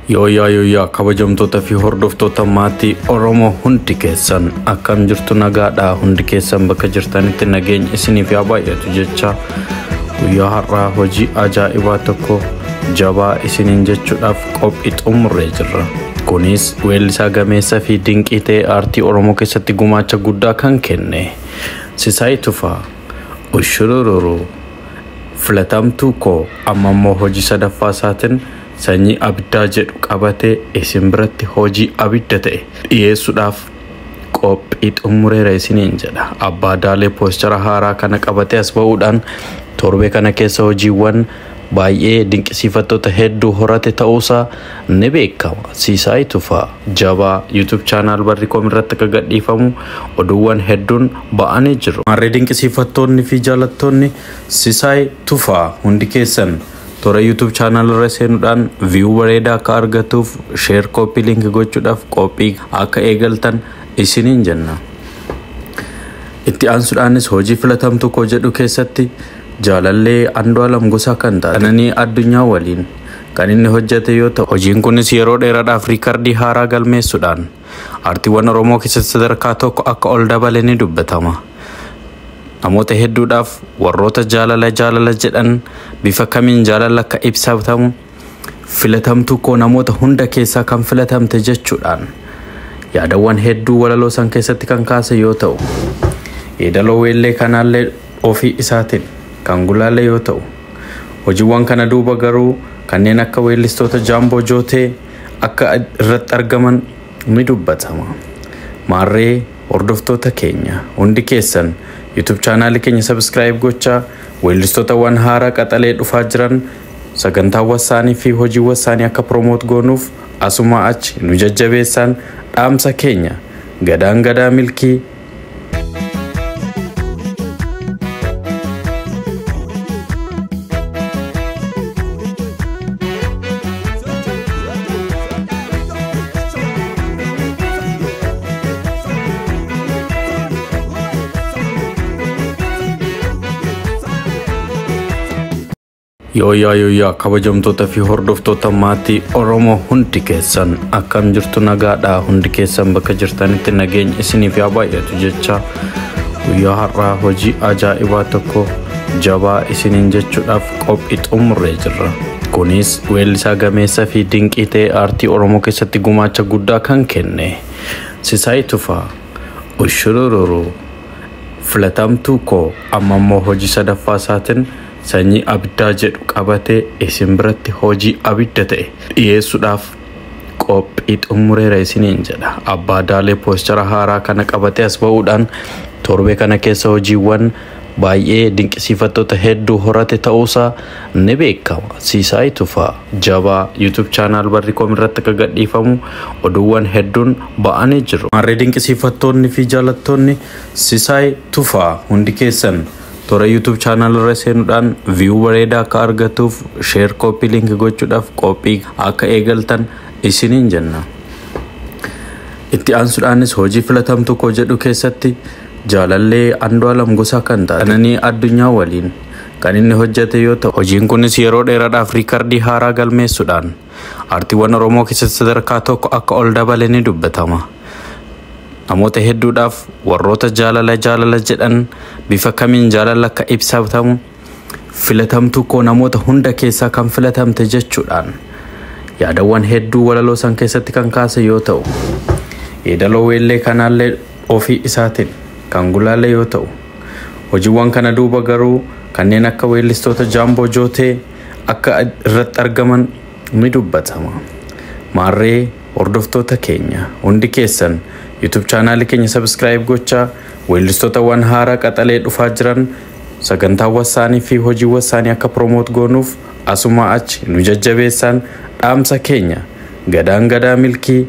Yoo kabajamtoota fi hordoftoota maatii Oromoo hundi keessan akkam jirtu nagaadhaa hundi keessan bakka jirtanitti nageenya isiniif yaa baay'atu jecha guyyaa har'aa hojii ajaa'ibaa tokko jabaa isiniin jechuudhaaf qophii xumurree jirra. Kunis weellisaa gameessa fi dinqii ta'e aartii Oromoo keessatti gumaacha guddaa kan kenne Sisaay Tufaa Ushurururu filatamtuu koo amma immoo hojii sadaffaa isaatiin sanyii abiddaa jedhu qabatee isin biratti hojii abidda ta'e dhiyeessuudhaaf qophii xumureera isiniin jedha. Abbaa Daalee poostara haaraa kana qabatee as ba'uudhaan torbee kana keessa hojiiwwan baay'ee dinqisiifattoota hedduu horate ta'uusaa ni beekama. Sisaay Tufaa jabaa YouTube channel Barrikoom irratti akka gadhiifamu oduuwwan hedduun ba'anii jiru. Marree dinqisiifattoonni fi jaalattoonni Sisaay Tufaa hundi keessan Tora YouTube channel irra seenuudhaan view bareedaa akka argatuuf share copy link gochuudhaaf qophii akka eegaltan isiniin jenna. Itti aansuudhaanis hojii filatamtuu koo jedhu keessatti Jaalallee Andu'aalam Gosaa kan taate Qananii Addunyaa waliin kan inni hojjete yoo ta'u, hojiin kunis yeroo dheeraadhaaf riikardii haaraa galmeessuudhaan aartiiwwan Oromoo keessatti sadarkaa tokko akka ol dabale ni dubbatama. Namoota hedduudhaaf warroota jaalala jedhan bifa kamiin jaalala akka ibsatamu filatamtuu koo namoota hunda keessaa kan filatamte jechuudhaan yaadawwan hedduu walaloo san keessatti kan kaase yoo ta'u, yeedaloo weellee kanaallee ofii isaatiin kan gulaalle yoo ta'u, hojiiwwan kana duuba garuu kanneen akka weellistoota Jaamboo Jootee akka irratti argaman ni dubbatama. Maarree hordoftoota keenya hundi keessan YouTube channel keenya subscribe gochaa weellistoota waan haaraa qaxalee dhufaa jiran sagantaawwan isaanii fi hojiiwwan isaanii akka promote goonuuf asuma achi nu jajjabeessan dhaamsa keenya gadaan gadaa milkii. Yoo kabajamtoota fi hordoftoota maatii Oromoo hundi keessan akkam jirtu nagaadhaa hundi keessan bakka jirtanitti nageenya isiniif yaa baay'atu jecha guyyaa har'aa hojii ajaa'ibaa tokko jabaa isiniin jechuudhaaf qophii xumurree jirra. Kunis weellisaa gameessa fi dinqii ta'e aartii Oromoo keessatti gumaacha guddaa kan kenne Sisaay Tufaa Ushurururu filatamtuu koo amma immoo hojii sadaffaa isaatiin sanyii abiddaa jedhu qabatee isin biratti hojii abidda ta'e dhiyeessuudhaaf qophii xumureera isiniin jedha. Abbaa Daalee poostara haaraa kana qabatee as ba'uudhaan torbee kana keessa hojiiwwan baay'ee dinqisiifattoota hedduu horate ta'uusaa ni beekama. Sisaay Tufaa jabaa YouTube channel Barrikoom irratti akka gadhiifamu oduuwwan hedduun ba'anii jiru. Marree dinqisiifattoonni fi jaalattoonni Sisaay Tufaa hundi keessan Tora YouTube channel irra seenuudhaan view bareedaa akka argatuuf share copy link gochuudhaaf qophii akka eegaltan isiniin jenna. Itti aansuudhaanis hojii filatamtuu koo jedhu keessatti Jaalallee Andu'aalam Gosaa kan taate Qananii Addunyaa waliin kan inni hojjete yoo ta'u, hojiin kunis yeroo dheeraadhaaf riikardii haaraa galmeessuudhaan aartiiwwan Oromoo keessatti sadarkaa tokko akka ol dabale ni dubbatama. Namoota hedduudhaaf warroota jaalala jedhan bifa kamiin jaalala akka ibsatamu filatamtuu koo namoota hunda keessaa kan filatamte jechuudhaan yaadawwan hedduu walaloo san keessatti kan kaase yoo ta'u, yeedaloo weellee kanaallee ofii isaatiin kan gulaalle yoo ta'u, hojiiwwan kana duuba garuu kanneen akka weellistoota Jaamboo Jootee akka irratti argaman ni dubbatama. Maarree hordoftoota keenya hundi keessan YouTube channel keenya subscribe gochaa weellistoota waan haaraa qaxalee dhufaa jiran sagantaawwan isaanii fi hojiiwwan isaanii akka promote goonuuf asuma achi nu jajjabeessan dhaamsa keenya gadaan gadaa milkii.